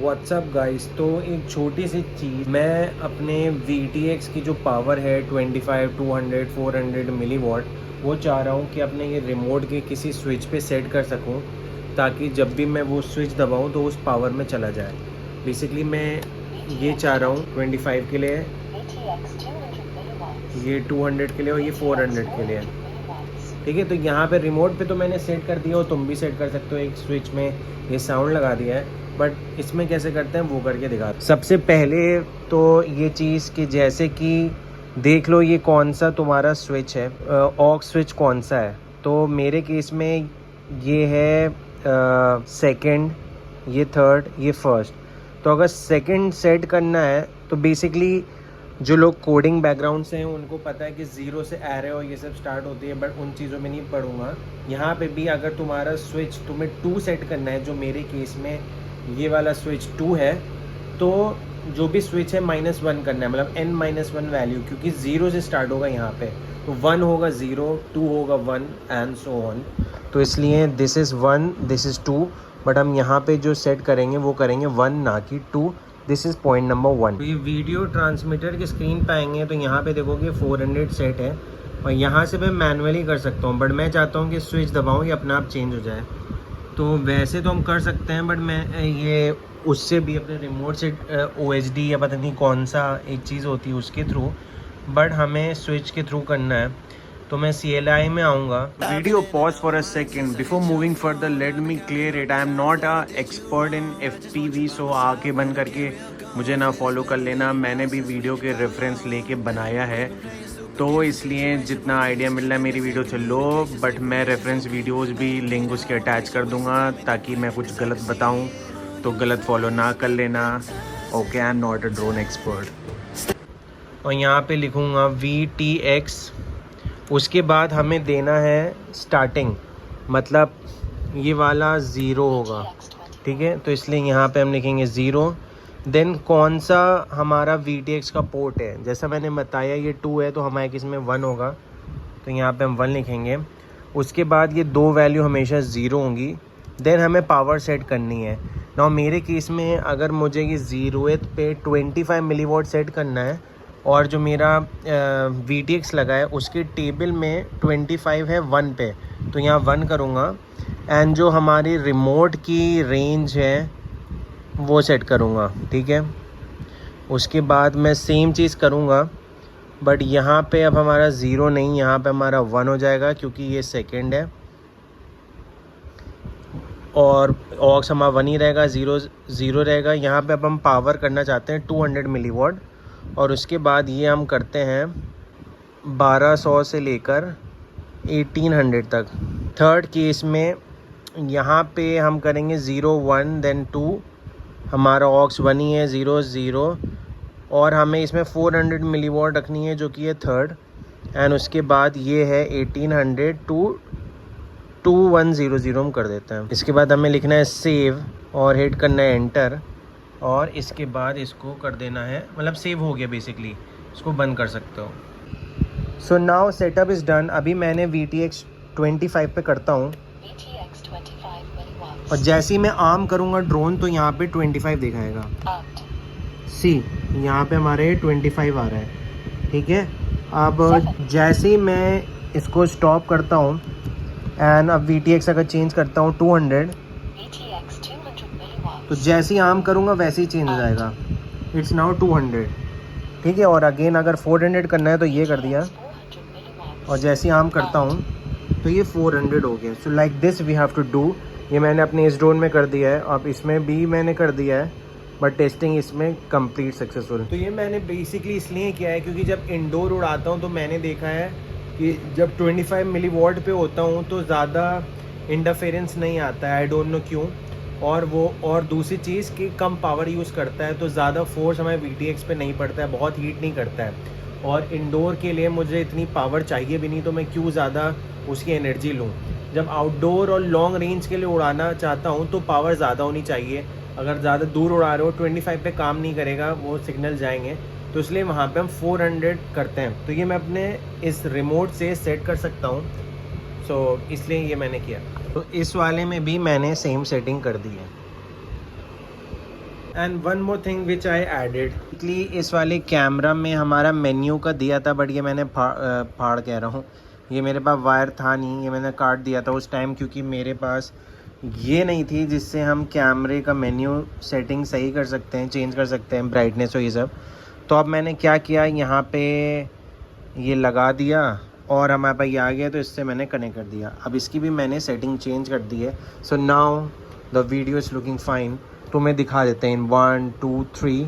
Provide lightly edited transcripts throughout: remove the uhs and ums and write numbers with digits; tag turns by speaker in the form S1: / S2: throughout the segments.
S1: WhatsApp guys, तो एक छोटी सी चीज़, मैं अपने VTX की जो पावर है 25, 200, 400 मिली वॉट, वो चाह रहा हूँ कि अपने ये रिमोट के किसी स्विच पे सेट कर सकूँ, ताकि जब भी मैं वो स्विच दबाऊँ तो उस पावर में चला जाए। बेसिकली मैं ये चाह रहा हूँ 25 के लिए, ये 200 के लिए और ये 400 के लिए। ठीक है, तो यहाँ पे रिमोट पे तो मैंने सेट कर दिया, और तुम भी सेट कर सकते हो। एक स्विच में ये साउंड लगा दिया है, बट इसमें कैसे करते हैं वो करके दिखा। सबसे पहले तो ये चीज़ कि जैसे कि देख लो ये कौन सा तुम्हारा स्विच है, ऑक्स स्विच कौन सा है। तो मेरे केस में ये है सेकंड, ये थर्ड, ये फर्स्ट। तो अगर सेकंड सेट करना है तो बेसिकली जो लोग कोडिंग बैकग्राउंड से हैं उनको पता है कि ज़ीरो से एरे और ये सब स्टार्ट होती है, बट उन चीज़ों में नहीं पढ़ूंगा। यहाँ पे भी अगर तुम्हारा स्विच तुम्हें 2 सेट करना है, जो मेरे केस में ये वाला स्विच 2 है, तो जो भी स्विच है -1 करना है, मतलब n-1 वैल्यू, क्योंकि 0 से स्टार्ट होगा यहाँ पे। तो 1 होगा 0, 2 होगा 1 एंड सो ऑन। तो इसलिए this is 1, this is 2, but हम यहाँ पे जो सेट करेंगे वो करेंगे 1 ना कि 2। This is point number 1। तो ये वीडियो ट्रांसमीटर की स्क्रीन पे आएंगे तो यहाँ पे देखोगे 400 सेट है, और यहाँ से मैं मैनुअली कर सकता हूँ, बट मैं चाहता हूँ कि स्विच दबाऊँ ये अपने आप चेंज हो जाए। तो वैसे तो हम कर सकते हैं, बट मैं ये उससे भी अपने रिमोट से OHD या पता नहीं कौन सा एक चीज़ होती है उसके थ्रू, बट हमें स्विच के थ्रू करना है। तो मैं CLI में आऊँगा। Video pause for a second before moving further, let me clear it, I am not a expert in FPV, सो आके बंद करके मुझे ना फॉलो कर लेना। मैंने भी वीडियो के रेफरेंस लेके बनाया है, तो इसलिए जितना आइडिया मिल रहा है मेरी वीडियो से लो, बट मैं रेफरेंस वीडियोज़ भी लिंक उसके अटैच कर दूँगा, ताकि मैं कुछ गलत बताऊँ तो गलत फॉलो ना कर लेना। Okay, I am not a drone expert. और यहाँ पे लिखूँगा VTX। उसके बाद हमें देना है स्टार्टिंग, मतलब ये वाला 0 होगा, ठीक है। तो इसलिए यहाँ पे हम लिखेंगे 0। देन कौन सा हमारा VTX का पोर्ट है, जैसा मैंने बताया ये 2 है, तो हमारे किस में 1 होगा, तो यहाँ पे हम 1 लिखेंगे। उसके बाद ये 2 वैल्यू हमेशा 0 होंगी। देन हमें पावर सेट करनी है। ना मेरे केस में अगर मुझे ये 0th पे 25 मिलीवॉट सेट करना है, और जो मेरा VTX लगा है उसके टेबल में 25 है 1 पे, तो यहाँ 1 करूँगा। एंड जो हमारी रिमोट की रेंज है वो सेट करूँगा, ठीक है। उसके बाद मैं सेम चीज़ करूँगा, बट यहाँ पे अब हमारा 0 नहीं, यहाँ पे हमारा 1 हो जाएगा, क्योंकि ये सेकंड है, और ऑक्स हमारा 1 ही रहेगा, 0 रहेगा। यहाँ पे अब हम पावर करना चाहते हैं 200 मिलीवॉट, और उसके बाद ये हम करते हैं 1200 से लेकर 1800 तक। थर्ड केस में यहाँ पे हम करेंगे 0, 1 देन 2, हमारा ऑक्स 1 ही है, 0, 0, और हमें इसमें 400 मिलीवॉट रखनी है, जो कि है थर्ड। एंड उसके बाद ये है 1800 टू 2100 हम कर देते हैं। इसके बाद हमें लिखना है सेव और हिट करना है एंटर, और इसके बाद इसको कर देना है, मतलब सेव हो गया बेसिकली, इसको बंद कर सकते हो। So now setup is done. अभी मैंने VTX 25 पे करता हूँ, और जैसे ही मैं आर्म करूँगा ड्रोन तो यहाँ पे 25 दिखाएगा। सी यहाँ पे हमारे 25 आ रहा है, ठीक है। अब जैसे ही मैं इसको स्टॉप करता हूँ एंड अब VTX अगर चेंज करता हूँ 200, तो जैसे ही आर्म करूँगा वैसे ही चेंज हो जाएगा। इट्स नाउ 200, ठीक है। और अगेन अगर 400 करना है तो ये कर दिया, और जैसे ही आर्म करता हूँ तो ये 400 हो गया। So like this we have to do. ये मैंने अपने इस ड्रोन में कर दिया है, अब इसमें भी मैंने कर दिया है, बट टेस्टिंग इसमें कंप्लीट सक्सेसफुल। तो ये मैंने बेसिकली इसलिए किया है क्योंकि जब इंडोर उड़ाता हूँ तो मैंने देखा है कि जब 25 मिलीवॉट पे होता हूँ तो ज़्यादा इंटरफेरेंस नहीं आता है, आई डोंट नो क्यों। और दूसरी चीज़ कि कम पावर यूज़ करता है, तो ज़्यादा फोर्स हमें VTX पे नहीं पड़ता है, बहुत हीट नहीं करता है। और इंडोर के लिए मुझे इतनी पावर चाहिए भी नहीं, तो मैं क्यों ज़्यादा उसकी एनर्जी लूँ। जब आउटडोर और लॉन्ग रेंज के लिए उड़ाना चाहता हूँ तो पावर ज़्यादा होनी चाहिए। अगर ज़्यादा दूर उड़ा रहे हो 25 पे काम नहीं करेगा, वो सिग्नल जाएंगे, तो इसलिए वहाँ पे हम 400 करते हैं। तो ये मैं अपने इस रिमोट से सेट कर सकता हूँ, सो इसलिए ये मैंने किया। तो इस वाले में भी मैंने सेम सेटिंग कर दी है। And one more thing which I added, इस वाले कैमरा में हमारा मेन्यू का दिया था, बट ये मैंने फाड़ कह रहा हूँ, ये मेरे पास वायर था नहीं, ये मैंने काट दिया था उस टाइम, क्योंकि मेरे पास ये नहीं थी जिससे हम कैमरे का मेन्यू सेटिंग सही कर सकते हैं, चेंज कर सकते हैं ब्राइटनेस और ये सब। तो अब मैंने क्या किया, यहाँ पे ये लगा दिया और हमारे पास ये आ गया, तो इससे मैंने कनेक्ट कर दिया। अब इसकी भी मैंने सेटिंग चेंज कर दी है। So now the video is looking fine. तो मैं दिखा देते हैं इन 1 2 3,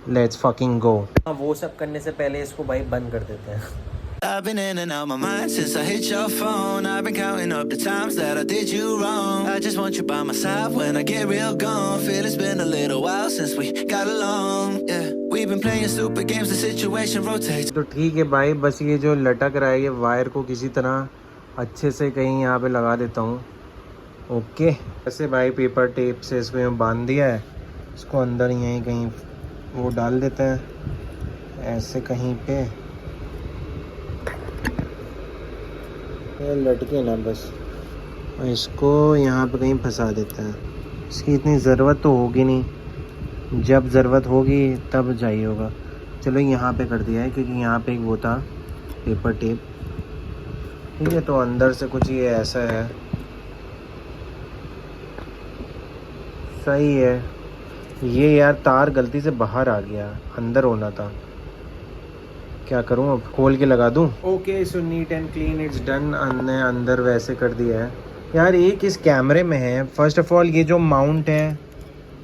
S1: लेट्स फकिंग गो। वो सब करने से पहले इसको भाई बंद कर देते हैं।
S2: I've been in and out my mind since I hit your phone. I've been counting up the times that I did you wrong. I just want you by my side when I get real gone. Feel it's been a little while since we got along. Yeah, we've been playing stupid games, the situation rotates.
S1: तो ठीक है भाई, बस ये जो लटक रहा है ये वायर को किसी तरह अच्छे से कहीं यहाँ पे लगा देता हूँ। ओके, ऐसे भाई पेपर टेप से इसको यहाँ बांध दिया है। इसको अंदर यहीं कहीं वो डाल देते हैं, ऐसे कहीं पे लटके ना बस, और इसको यहाँ पे कहीं फंसा देते हैं। इसकी इतनी ज़रूरत तो होगी नहीं, जब ज़रूरत होगी तब चाहिए होगा। चलो यहाँ पे कर दिया है, क्योंकि यहाँ पे एक वो था पेपर टेप। ठीक है, तो अंदर से कुछ ये ऐसा है, सही है। ये यार तार गलती से बाहर आ गया, अंदर होना था, क्या करूं, अब खोल के लगा दूं। Okay, so neat and clean, it's done. हमने अंदर वैसे कर दिया है। यार एक इस कैमरे में है, फर्स्ट ऑफ ऑल ये जो माउंट है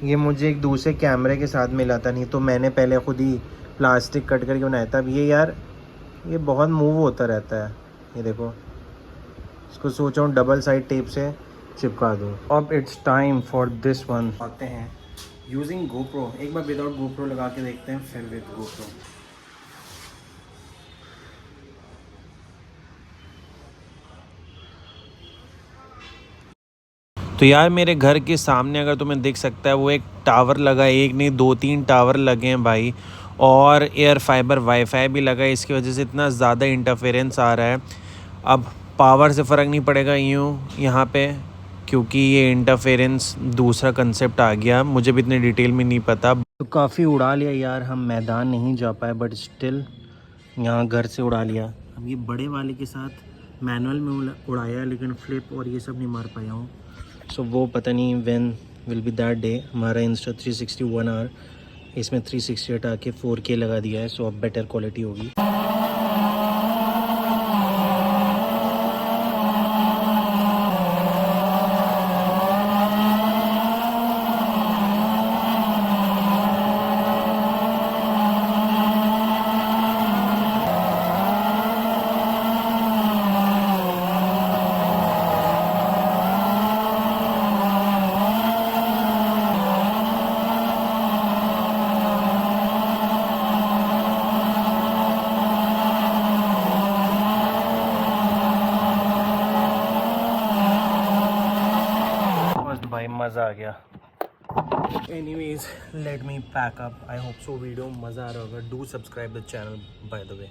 S1: ये मुझे एक दूसरे कैमरे के साथ मिला था, नहीं तो मैंने पहले खुद ही प्लास्टिक कट करके बनाया था। अब ये यार ये बहुत मूव होता रहता है, ये देखो। इसको सोचा हूँ डबल साइड टेप से चिपका दूँ। अब it's time for this one. आते हैं यूजिंग गोप्रो, एक बार विदाउट गोप्रो लगा के देखते हैं, फिर विद गोप्रो। तो यार मेरे घर के सामने अगर तुम्हें दिख सकता है वो एक टावर लगा है, एक नहीं 2-3 टावर लगे हैं भाई, और एयर फाइबर वाईफाई भी लगा है। इसकी वजह से इतना ज़्यादा इंटरफेरेंस आ रहा है। अब पावर से फ़र्क नहीं पड़ेगा यूँ यहाँ पे, क्योंकि ये इंटरफेरेंस दूसरा कंसेप्ट आ गया, मुझे भी इतने डिटेल में नहीं पता। तो काफ़ी उड़ा लिया यार, हम मैदान नहीं जा पाए, बट स्टिल यहाँ घर से उड़ा लिया। अब ये बड़े वाले के साथ मैनुअल में उड़ाया, लेकिन फ्लिप और ये सब नहीं मार पाया हूँ। सो वो पता नहीं when will be that day. हमारा इंस्टा 360 1 आवर, इसमें 360 हटा के 4K लगा दिया है, सो अब बेटर क्वालिटी होगी। भाई मज़ा आ गया। Anyways let me pack up. I hope so video मज़ा आ रहा होगा। Do subscribe the channel by the way.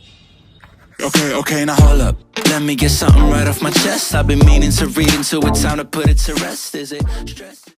S2: Okay, now hold up. Let me get something right off my chest. I've been meaning to read into it, time to put it to rest. Is it stress?